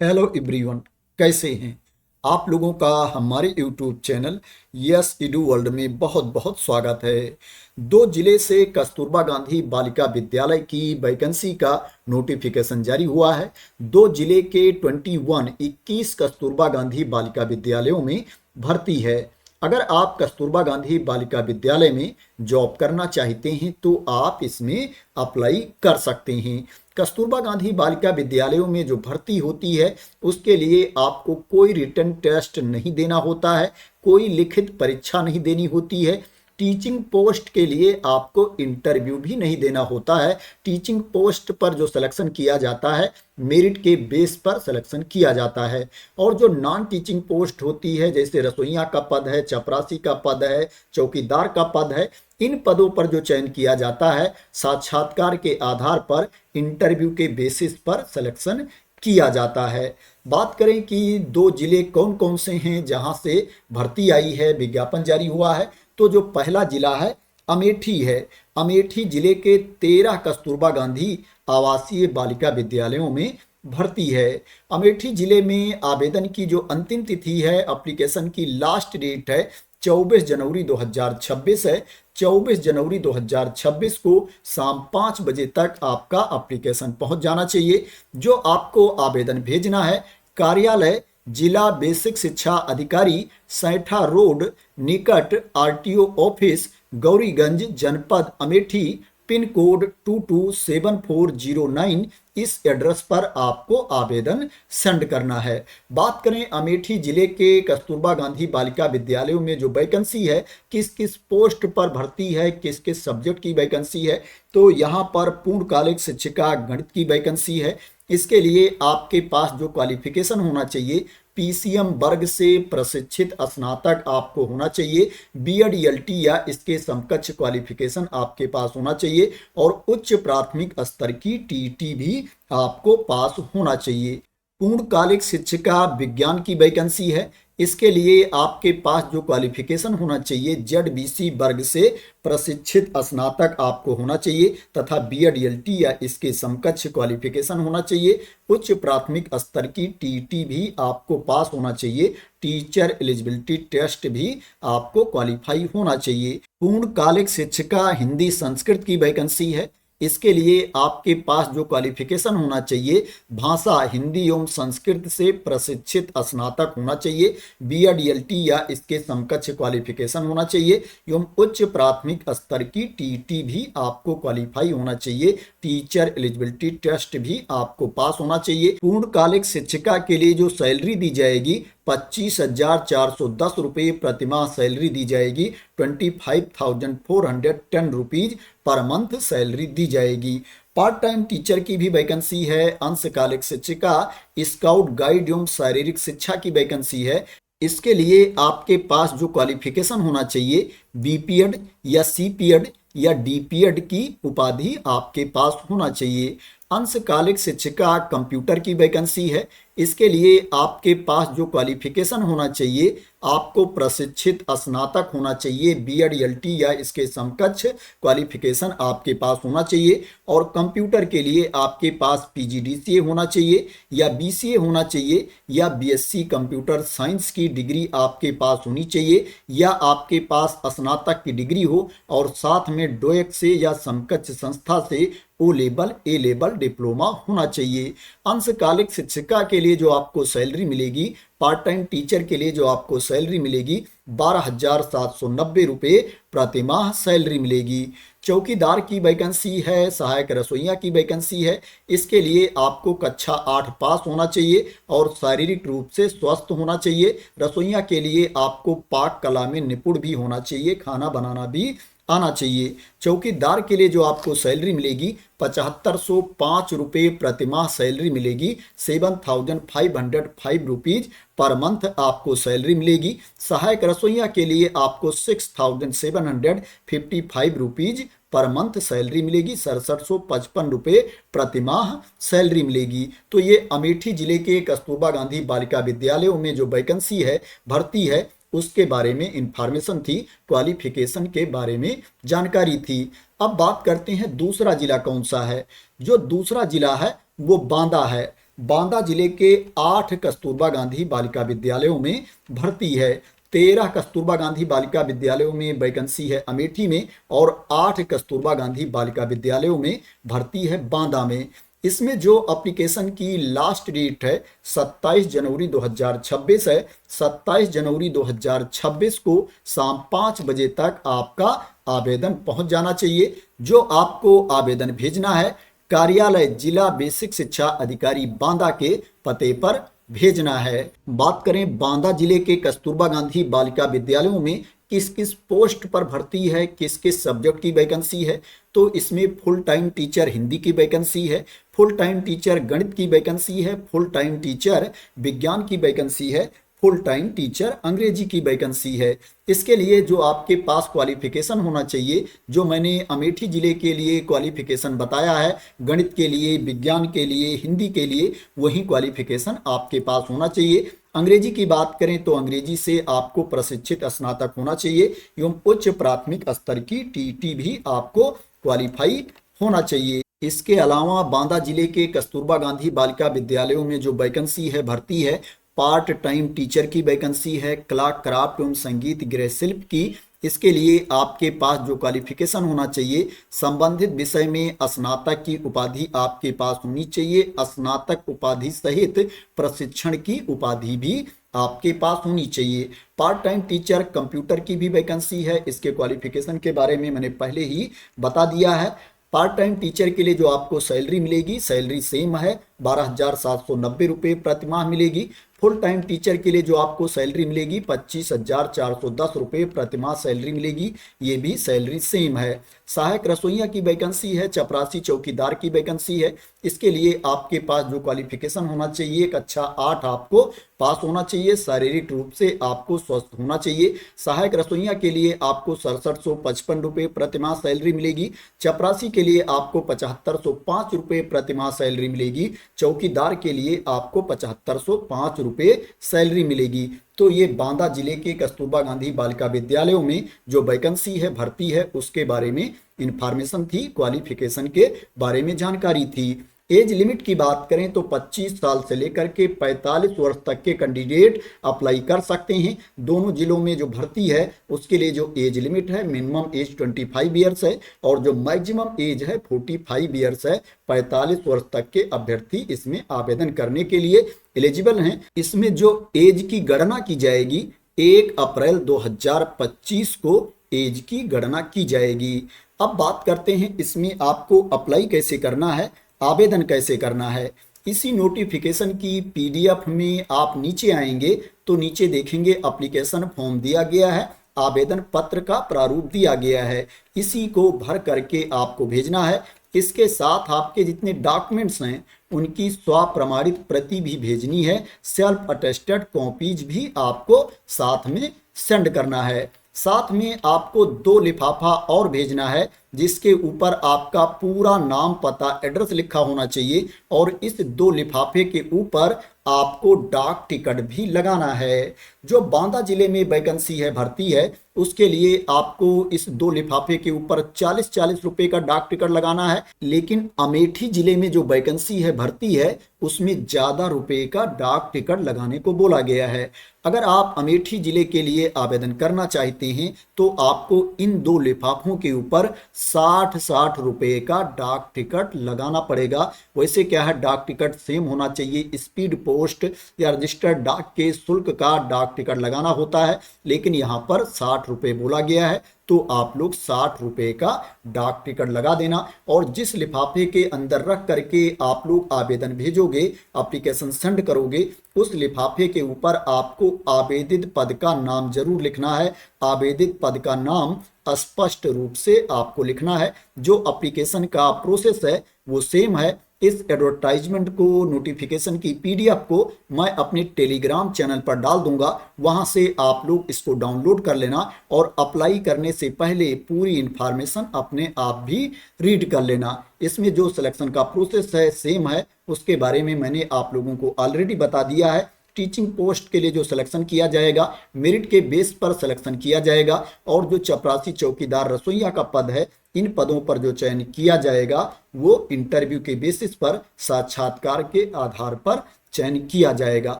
Hello everyone, कैसे हैं आप लोगों का हमारे यूट्यूब चैनल यस इडू वर्ल्ड में बहुत बहुत स्वागत है। दो जिले से कस्तूरबा गांधी बालिका विद्यालय की वैकेंसी का नोटिफिकेशन जारी हुआ है। दो जिले के 21 कस्तूरबा गांधी बालिका विद्यालयों में भर्ती है। अगर आप कस्तूरबा गांधी बालिका विद्यालय में जॉब करना चाहते हैं तो आप इसमें अप्लाई कर सकते हैं। कस्तूरबा गांधी बालिका विद्यालयों में जो भर्ती होती है उसके लिए आपको कोई रिटन टेस्ट नहीं देना होता है, कोई लिखित परीक्षा नहीं देनी होती है। टीचिंग पोस्ट के लिए आपको इंटरव्यू भी नहीं देना होता है। टीचिंग पोस्ट पर जो सिलेक्शन किया जाता है मेरिट के बेस पर सिलेक्शन किया जाता है। और जो नॉन टीचिंग पोस्ट होती है जैसे रसोइया का पद है, चपरासी का पद है, चौकीदार का पद है, इन पदों पर जो चयन किया जाता है साक्षात्कार के आधार पर इंटरव्यू के बेसिस पर सिलेक्शन किया जाता है। बात करें कि दो जिले कौन कौन से हैं जहां से भर्ती आई है, विज्ञापन जारी हुआ है, तो जो पहला जिला है अमेठी है। अमेठी जिले के 13 कस्तूरबा गांधी आवासीय बालिका विद्यालयों में भर्ती है। अमेठी जिले में आवेदन की जो अंतिम तिथि है, एप्लीकेशन की लास्ट डेट है 24 जनवरी 2026 है। 24 जनवरी 2026 को शाम 5 बजे तक आपका एप्लीकेशन पहुंच जाना चाहिए। जो आपको आवेदन भेजना है, कार्यालय जिला बेसिक शिक्षा अधिकारी, सैठा रोड निकट आरटीओ ऑफिस, गौरीगंज, जनपद अमेठी, पिन कोड 227409, इस एड्रेस पर आपको आवेदन सेंड करना है। बात करें अमेठी जिले के कस्तूरबा गांधी बालिका विद्यालयों में जो वैकेंसी है, किस किस पोस्ट पर भर्ती है, किस किस सब्जेक्ट की वैकेंसी है, तो यहाँ पर पूर्णकालिक शिक्षिका गणित की वैकेंसी है। इसके लिए आपके पास जो क्वालिफिकेशन होना चाहिए, पीसीएम वर्ग से प्रशिक्षित स्नातक आपको होना चाहिए, बीएड एलटी या इसके समकक्ष क्वालिफिकेशन आपके पास होना चाहिए, और उच्च प्राथमिक स्तर की टीटी भी आपको पास होना चाहिए। पूर्णकालिक शिक्षिका विज्ञान की वैकेंसी है। इसके लिए आपके पास जो क्वालिफिकेशन होना चाहिए, जेडबीसी वर्ग से प्रशिक्षित स्नातक आपको होना चाहिए तथा बीएड एलटी या इसके समकक्ष क्वालिफिकेशन होना चाहिए। उच्च प्राथमिक स्तर की टीटी भी आपको पास होना चाहिए। टीचर एलिजिबिलिटी टेस्ट भी आपको क्वालिफाई होना चाहिए। पूर्णकालिक शिक्षिका हिंदी संस्कृत की वैकेंसी है। इसके लिए आपके पास जो क्वालिफिकेशन होना चाहिए, भाषा हिंदी एवं संस्कृत से प्रशिक्षित स्नातक होना चाहिए, बीएड एलटी या इसके समकक्ष क्वालिफिकेशन होना चाहिए, एवं उच्च प्राथमिक स्तर की टीटी भी आपको क्वालिफाई होना चाहिए। टीचर एलिजिबिलिटी टेस्ट भी आपको पास होना चाहिए। पूर्णकालिक शिक्षिका के लिए जो सैलरी दी जाएगी 25,410 रुपये प्रतिमाह सैलरी दी जाएगी। 25,410 रुपीज पर मंथ सैलरी दी जाएगी। पार्ट टाइम टीचर की भी वैकेंसी है। अंशकालिक शिक्षिका, स्काउट गाइड एवं शारीरिक शिक्षा की वैकेंसी है। इसके लिए आपके पास जो क्वालिफिकेशन होना चाहिए, बीपीएड या सीपीएड या डीपीएड की उपाधि आपके पास होना चाहिए। अंशकालिक शिक्षिका कंप्यूटर की वैकेंसी है। इसके लिए आपके पास जो क्वालिफिकेशन होना चाहिए, आपको प्रशिक्षित स्नातक होना चाहिए, बीएड एलटी या इसके समकक्ष क्वालिफिकेशन आपके पास होना चाहिए। और कंप्यूटर के लिए आपके पास पीजीडीसीए होना चाहिए या बीसीए होना चाहिए या बीएससी कंप्यूटर साइंस की डिग्री आपके पास होनी चाहिए, या आपके पास स्नातक की डिग्री हो और साथ में डोएक से या समकक्ष संस्था से O level A level diploma होना चाहिए। अंशकालिक शिक्षिका के लिए जो आपको सैलरी मिलेगी, पार्ट टाइम टीचर के लिए जो आपको सैलरी मिलेगी 12,790 रुपये प्रतिमाह सैलरी मिलेगी। चौकीदार की वैकेंसी है। सहायक रसोइया की वैकेंसी है। इसके लिए आपको कक्षा 8 पास होना चाहिए और शारीरिक रूप से स्वस्थ होना चाहिए। रसोइया के लिए आपको पाक कला में निपुण भी होना चाहिए, खाना बनाना भी आना चाहिए। चौकीदार के लिए जो आपको सैलरी मिलेगी 7,505 रुपये प्रतिमाह सैलरी मिलेगी। 7,505 रुपीज पर मंथ आपको सैलरी मिलेगी। सहायक रसोइया के लिए आपको 6,755 रुपीज पर मंथ सैलरी मिलेगी। 6755 रुपये प्रतिमाह सैलरी मिलेगी। तो ये अमेठी जिले के कस्तूरबा गांधी बालिका विद्यालयों में जो वैकेंसी है, भर्ती है, उसके बारे में इंफॉर्मेशन थी, क्वालिफिकेशन के बारे में जानकारी थी। अब बात करते हैं दूसरा जिला कौन सा है। जो दूसरा जिला है वो बांदा है। बांदा जिले के 8 कस्तूरबा गांधी बालिका विद्यालयों में भर्ती है। 13 कस्तूरबा गांधी बालिका विद्यालयों में वैकेंसी है अमेठी में और 8 कस्तूरबा गांधी बालिका विद्यालयों में भर्ती है बांदा में। इसमें जो एप्लीकेशन की लास्ट डेट है 27 जनवरी 2026 है। 27 जनवरी 2026 को शाम 5 बजे तक आपका आवेदन पहुंच जाना चाहिए। जो आपको आवेदन भेजना है कार्यालय जिला बेसिक शिक्षा अधिकारी बांदा के पते पर भेजना है। बात करें बांदा जिले के कस्तूरबा गांधी बालिका विद्यालयों में किस किस पोस्ट पर भर्ती है, किस किस सब्जेक्ट की वैकेंसी है, तो इसमें फुल टाइम टीचर हिंदी की वैकेंसी है, फुल टाइम टीचर गणित की वैकेंसी है, फुल टाइम टीचर विज्ञान की वैकेंसी है, फुल टाइम टीचर अंग्रेजी की वैकेंसी है। इसके लिए जो आपके पास क्वालिफिकेशन होना चाहिए, जो मैंने अमेठी जिले के लिए क्वालिफिकेशन बताया है, गणित के लिए, विज्ञान के लिए, हिंदी के लिए, वही क्वालिफिकेशन आपके पास होना चाहिए। अंग्रेजी की बात करें तो अंग्रेजी से आपको प्रशिक्षित स्नातक होना चाहिए एवं उच्च प्राथमिक स्तर की टीटी भी आपको क्वालिफाई होना चाहिए। इसके अलावा बांदा जिले के कस्तूरबा गांधी बालिका विद्यालयों में जो वैकेंसी है भर्ती है पार्ट टाइम टीचर की वैकेंसी है, कला क्राफ्ट एवं संगीत गृह शिल्प की। इसके लिए आपके पास जो क्वालिफिकेशन होना चाहिए संबंधित विषय में स्नातक की उपाधि आपके पास होनी चाहिए। स्नातक उपाधि सहित प्रशिक्षण की उपाधि भी आपके पास होनी चाहिए। पार्ट टाइम टीचर कंप्यूटर की भी वैकेंसी है। इसके क्वालिफिकेशन के बारे में मैंने पहले ही बता दिया है। पार्ट टाइम टीचर के लिए जो आपको सैलरी मिलेगी, सैलरी सेम है, 12,790 रुपये प्रतिमाह मिलेगी। फुल टाइम टीचर के लिए जो आपको सैलरी मिलेगी 25,410 रुपये प्रतिमाह सैलरी मिलेगी, ये भी सैलरी सेम है। सहायक रसोइया की वैकेंसी है, चपरासी चौकीदार की वैकेंसी है। इसके लिए आपके पास जो क्वालिफिकेशन होना चाहिए कक्षा 8 आपको पास होना चाहिए, शारीरिक रूप से आपको स्वस्थ होना चाहिए। सहायक रसोइया के लिए आपको 6755 रुपये प्रतिमाह सैलरी मिलेगी। चपरासी के लिए आपको 7505 रुपये प्रतिमाह सैलरी मिलेगी। चौकीदार के लिए आपको 7505 रुपये सैलरी मिलेगी। तो ये बांदा जिले के कस्तूरबा गांधी बालिका विद्यालयों में जो वैकेंसी है भर्ती है उसके बारे में इंफॉर्मेशन थी, क्वालिफिकेशन के बारे में जानकारी थी। एज लिमिट की बात करें तो 25 साल से लेकर के 45 वर्ष तक के कैंडिडेट अप्लाई कर सकते हैं। दोनों जिलों में जो भर्ती है उसके लिए जो एज लिमिट है मिनिमम एज 25 ईयर्स है और जो मैक्सिमम एज है 45 ईयर्स है। 45 वर्ष तक के अभ्यर्थी इसमें आवेदन करने के लिए एलिजिबल हैं। इसमें जो एज की गणना की जाएगी 1 अप्रैल 2025 को एज की गणना की जाएगी। अब बात करते हैं इसमें आपको अप्लाई कैसे करना है, आवेदन कैसे करना है। इसी नोटिफिकेशन की पीडीएफ में आप नीचे आएंगे तो नीचे देखेंगे एप्लीकेशन फॉर्म दिया गया है, आवेदन पत्र का प्रारूप दिया गया है। इसी को भर करके आपको भेजना है। इसके साथ आपके जितने डॉक्यूमेंट्स हैं उनकी स्वप्रमाणित प्रति भी भेजनी है। सेल्फ अटेस्टेड कॉपीज भी आपको साथ में सेंड करना है। साथ में आपको 2 लिफाफा और भेजना है जिसके ऊपर आपका पूरा नाम, पता, एड्रेस लिखा होना चाहिए और इस 2 लिफाफे के ऊपर आपको डाक टिकट भी लगाना है। जो बांदा जिले में वैकेंसी है भर्ती है उसके लिए आपको इस 2 लिफाफे के ऊपर 40-40 रुपए का डाक टिकट लगाना है। लेकिन अमेठी जिले में जो वैकेंसी है भर्ती है उसमें ज्यादा रुपए का डाक टिकट लगाने को बोला गया है। अगर आप अमेठी जिले के लिए आवेदन करना चाहते हैं तो आपको इन 2 लिफाफों के ऊपर 60-60 रुपए का डाक टिकट लगाना पड़ेगा। वैसे क्या है, डाक टिकट सेम होना चाहिए, स्पीड पोस्ट या रजिस्टर्ड डाक के शुल्क का डाक टिकट लगाना होता है, लेकिन यहाँ पर 60 रुपए बोला गया है तो आप लोग 60 रुपए का डाक टिकट लगा देना। और जिस लिफाफे के अंदर रख करके आप लोग आवेदन भेजोगे, एप्लीकेशन सेंड करोगे, उस लिफाफे के ऊपर आपको आवेदित पद का नाम जरूर लिखना है। आवेदित पद का नाम स्पष्ट रूप से आपको लिखना है। जो एप्लीकेशन का प्रोसेस है वो सेम है। इस एडवर्टाइजमेंट को, नोटिफिकेशन की पीडीएफ को मैं अपने टेलीग्राम चैनल पर डाल दूंगा, वहां से आप लोग इसको डाउनलोड कर लेना और अप्लाई करने से पहले पूरी इंफॉर्मेशन अपने आप भी रीड कर लेना। इसमें जो सिलेक्शन का प्रोसेस है सेम है, उसके बारे में मैंने आप लोगों को ऑलरेडी बता दिया है। टीचिंग पोस्ट के लिए जो सिलेक्शन किया जाएगा, मेरिट के बेस पर सिलेक्शन किया जाएगा। और जो चपरासी चौकीदार रसोइया का पद है, इन पदों पर जो चयन किया जाएगा वो इंटरव्यू के बेसिस पर, साक्षात्कार के आधार पर चयन किया जाएगा।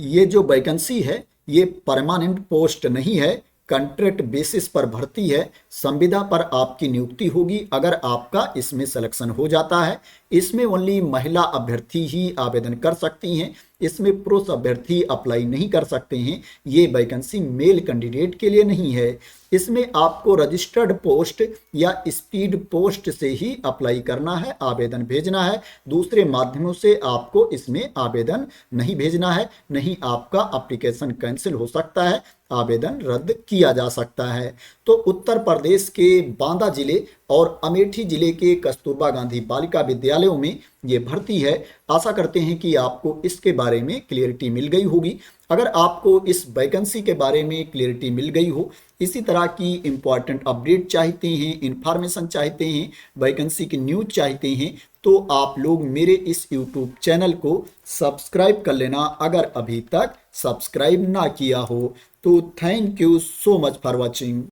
ये जो वैकेंसी है ये परमानेंट पोस्ट नहीं है, कॉन्ट्रैक्ट बेसिस पर भर्ती है। संविदा पर आपकी नियुक्ति होगी अगर आपका इसमें सिलेक्शन हो जाता है। इसमें ओनली महिला अभ्यर्थी ही आवेदन कर सकती हैं, इसमें पुरुष अभ्यर्थी अप्लाई नहीं कर सकते हैं। ये वैकेंसी मेल कैंडिडेट के लिए नहीं है। इसमें आपको रजिस्टर्ड पोस्ट या स्पीड पोस्ट से ही अप्लाई करना है, आवेदन भेजना है। दूसरे माध्यमों से आपको इसमें आवेदन नहीं भेजना है, नहीं आपका एप्लीकेशन कैंसिल हो सकता है, आवेदन रद्द किया जा सकता है। तो उत्तर प्रदेश के बांदा जिले और अमेठी जिले के कस्तूरबा गांधी बालिका विद्यालयों में ये भर्ती है। आशा करते हैं कि आपको इसके बारे में क्लियरिटी मिल गई होगी। अगर आपको इस वैकेंसी के बारे में क्लियरिटी मिल गई हो, इसी तरह की इंपॉर्टेंट अपडेट चाहते हैं, इंफॉर्मेशन चाहते हैं, वैकेंसी की न्यूज चाहते हैं, तो आप लोग मेरे इस यूट्यूब चैनल को सब्सक्राइब कर लेना अगर अभी तक सब्सक्राइब ना किया हो। तो thank you so much for watching.